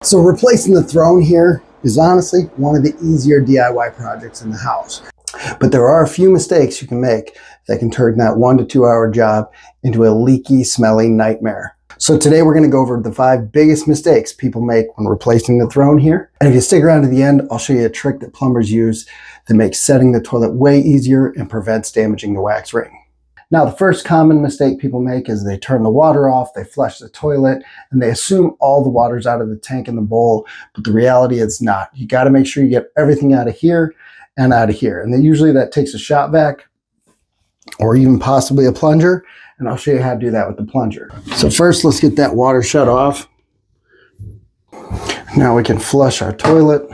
So replacing the throne here is honestly one of the easier DIY projects in the house. But there are a few mistakes you can make that can turn that 1 to 2 hour job into a leaky, smelly nightmare. So today we're going to go over the 5 biggest mistakes people make when replacing the throne here. And if you stick around to the end, I'll show you a trick that plumbers use that makes setting the toilet way easier and prevents damaging the wax ring. Now, the first common mistake people make is they turn the water off, they flush the toilet, and they assume all the water's out of the tank and the bowl, but the reality is not. You got to make sure you get everything out of here and out of here. And then usually that takes a shop vac or even possibly a plunger, and I'll show you how to do that with the plunger. So first, let's get that water shut off. Now we can flush our toilet.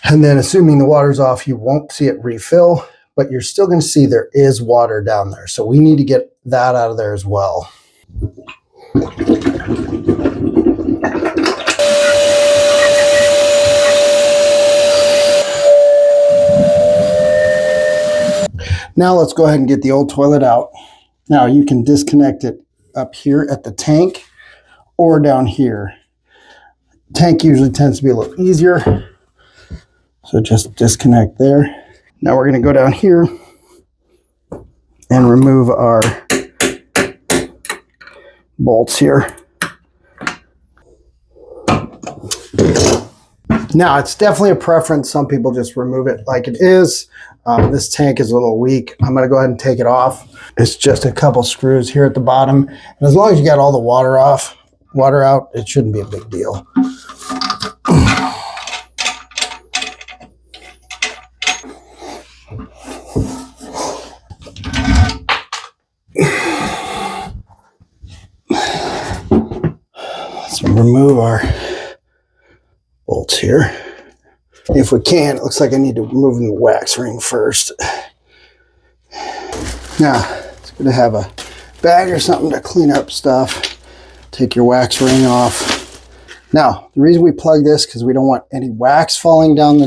And then assuming the water's off, you won't see it refill, but you're still going to see there is water down there. So we need to get that out of there as well. Now let's go ahead and get the old toilet out. Now you can disconnect it up here at the tank or down here. Tank usually tends to be a little easier. So just disconnect there. Now we're going to go down here and remove our bolts here. Now it's definitely a preference. Some people just remove it like it is. This tank is a little weak. I'm going to go ahead and take it off. It's just a couple screws here at the bottom. And as long as you got all the water out, it shouldn't be a big deal. Let's remove our bolts here. If we can, it looks like I need to remove the wax ring first. Now, it's good to have a bag or something to clean up stuff. Take your wax ring off. Now, the reason we plug this because we don't want any wax falling down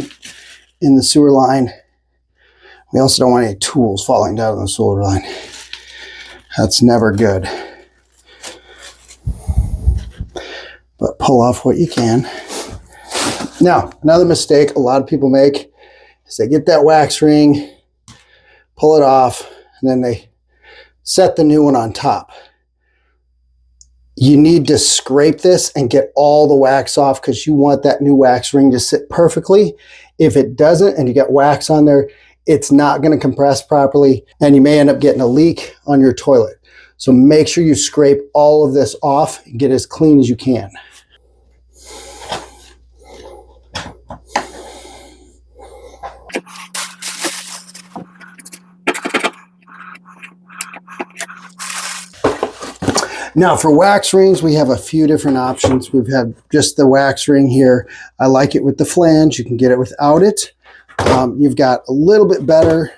in the sewer line. We also don't want any tools falling down in the sewer line. That's never good. But pull off what you can. Now, another mistake a lot of people make is they get that wax ring, pull it off, and then they set the new one on top. You need to scrape this and get all the wax off because you want that new wax ring to sit perfectly. If it doesn't and you get wax on there, it's not going to compress properly and you may end up getting a leak on your toilet. So make sure you scrape all of this off and get as clean as you can. Now for wax rings, we have a few different options. We've had just the wax ring here. I like it with the flange. You can get it without it. You've got a little bit better.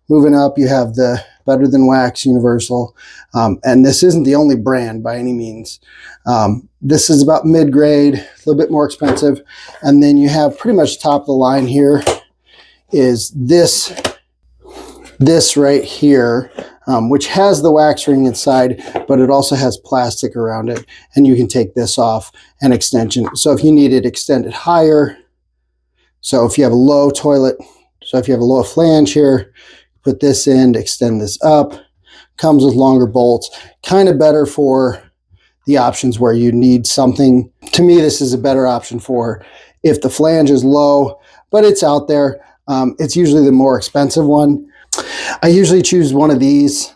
Moving up, you have the Better Than Wax Universal. And this isn't the only brand by any means. This is about mid-grade, a little bit more expensive. And then you have pretty much top of the line here is this right here, which has the wax ring inside, but it also has plastic around it. And you can take this off and extension. So if you need it extended higher, so if you have a low toilet, so if you have a low flange here, put this in to extend this up. Comes with longer bolts. Kind of better for the options where you need something. To me, this is a better option for if the flange is low, but it's out there. It's usually the more expensive one. I usually choose one of these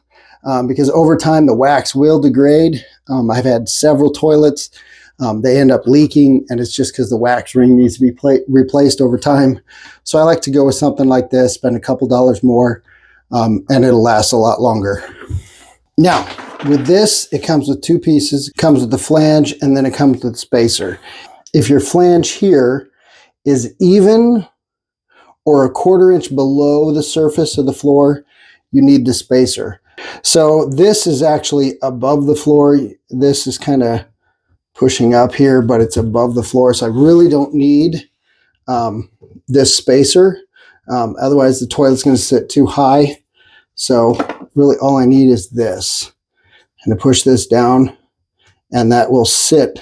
because over time the wax will degrade. I've had several toilets. They end up leaking, and it's just because the wax ring needs to be replaced over time. So I like to go with something like this, spend a couple dollars more, and it'll last a lot longer. Now, with this, it comes with 2 pieces. It comes with the flange, and then it comes with the spacer. If your flange here is even or a 1/4 inch below the surface of the floor, you need the spacer. So this is actually above the floor. This is kind of pushing up here, but it's above the floor. So I really don't need this spacer. Otherwise the toilet's going to sit too high. So really all I need is this. And to push this down and that will sit,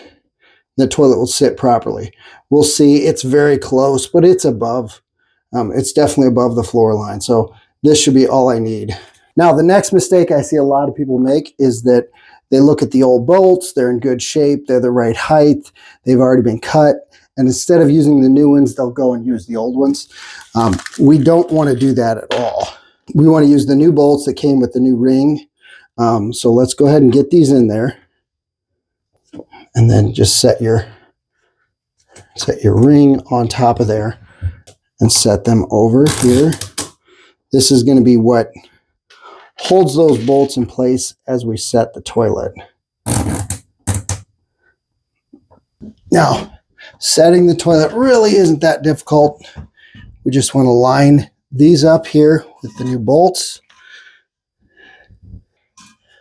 the toilet will sit properly. We'll see it's very close, but it's above, it's definitely above the floor line. So this should be all I need. Now, the next mistake I see a lot of people make is that they look at the old bolts, they're in good shape, they're the right height, they've already been cut, and instead of using the new ones, they'll go and use the old ones. We don't want to do that at all. We want to use the new bolts that came with the new ring. So let's go ahead and get these in there. And then just set your ring on top of there and set them over here. This is going to be what holds those bolts in place as we set the toilet. Now, setting the toilet really isn't that difficult. We just want to line these up here with the new bolts.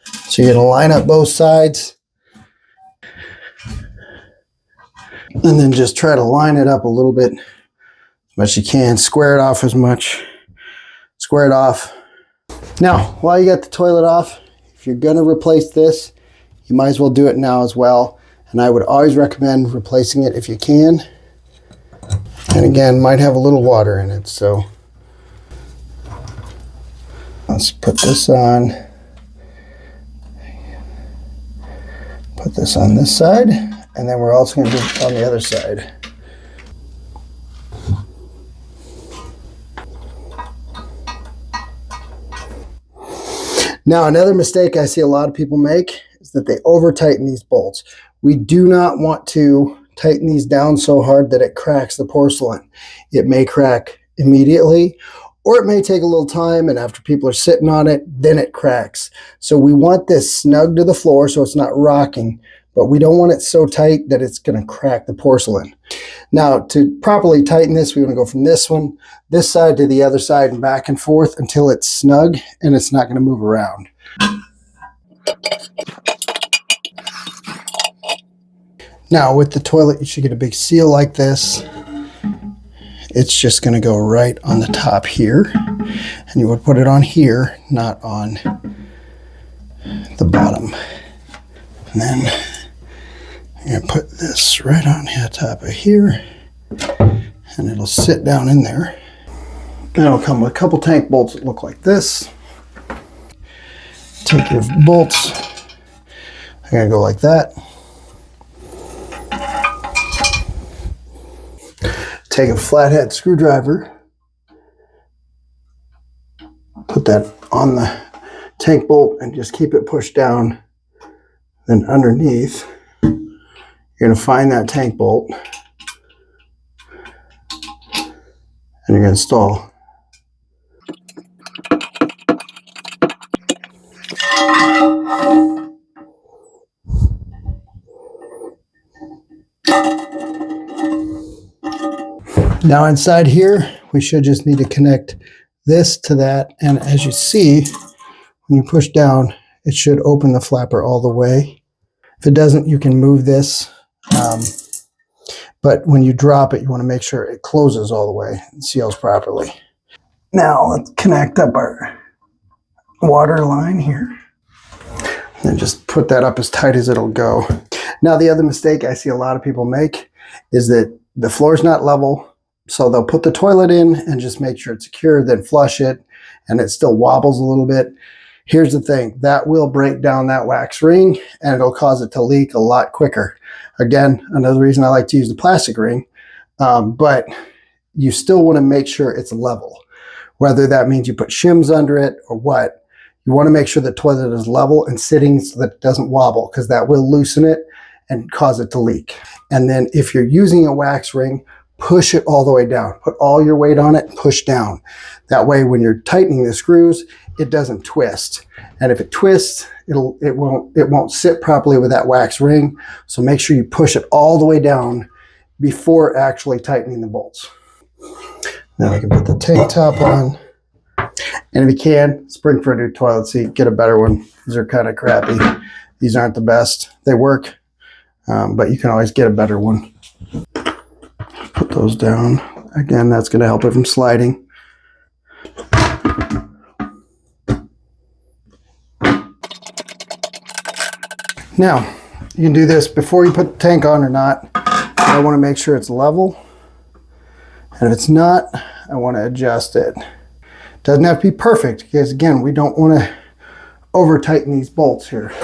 So you're going to line up both sides. And then just try to line it up a little bit as much as you can. Square it off as much. Square it off. Now, while you got the toilet off, if you're going to replace this, you might as well do it now as well. And I would always recommend replacing it if you can. And again, might have a little water in it, so let's put this on. Put this on this side, and then we're also going to do it on the other side. Now, another mistake I see a lot of people make is that they over tighten these bolts. We do not want to tighten these down so hard that it cracks the porcelain. It may crack immediately, or it may take a little time, and after people are sitting on it, then it cracks. So we want this snug to the floor so it's not rocking, but we don't want it so tight that it's going to crack the porcelain. Now, to properly tighten this, we want to go from this side to the other side and back and forth until it's snug and it's not going to move around. Now, with the toilet, you should get a big seal like this. It's just going to go right on the top here. And you would put it on here, not on the bottom. And then you're going to put this right on the top of here. And it'll sit down in there. And it'll come with a couple tank bolts that look like this. Take your bolts. They're going to go like that. Take a flathead screwdriver, put that on the tank bolt and just keep it pushed down. Then underneath, you're going to find that tank bolt and you're going to install. Now inside here, we should just need to connect this to that. And as you see, when you push down, it should open the flapper all the way. If it doesn't, you can move this. But when you drop it, you want to make sure it closes all the way and seals properly. Now let's connect up our water line here. And just put that up as tight as it'll go. Now the other mistake I see a lot of people make is that the floor is not level. So they'll put the toilet in and just make sure it's secure, then flush it, and it still wobbles a little bit. Here's the thing, that will break down that wax ring and it'll cause it to leak a lot quicker. Again, another reason I like to use the plastic ring, but you still want to make sure it's level. Whether that means you put shims under it or what, you want to make sure the toilet is level and sitting so that it doesn't wobble, because that will loosen it and cause it to leak. And then if you're using a wax ring, push it all the way down. Put all your weight on it and push down. That way when you're tightening the screws, it doesn't twist. And if it twists, it won't sit properly with that wax ring. So make sure you push it all the way down before actually tightening the bolts. Now we can put the tank top on. And if you can, spring for a new toilet seat, get a better one. These are kind of crappy. These aren't the best. They work, but you can always get a better one. Put those down. Again, that's going to help it from sliding. Now, You can do this before you put the tank on or not. I want to make sure it's level. And if it's not, I want to adjust it. Doesn't have to be perfect because again, we don't want to over tighten these bolts here.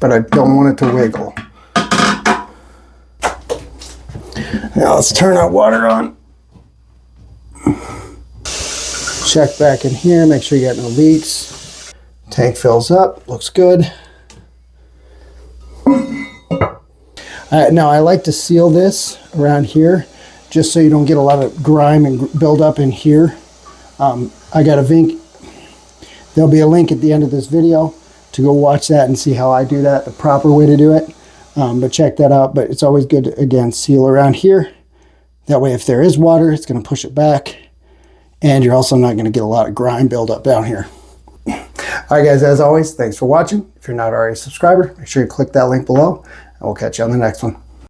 But I don't want it to wiggle. Now let's turn our water on. Check back in here, make sure you got no leaks. Tank fills up, looks good. Now I like to seal this around here just so you don't get a lot of grime and build up in here. I got a link. There'll be a link at the end of this video to go watch that and see how I do that, the proper way to do it. But check that out. But it's always good to, again, seal around here. That way if there is water, it's going to push it back. And you're also not going to get a lot of grime buildup down here. All right, guys, as always, thanks for watching. If you're not already a subscriber, make sure you click that link below. And we'll catch you on the next one.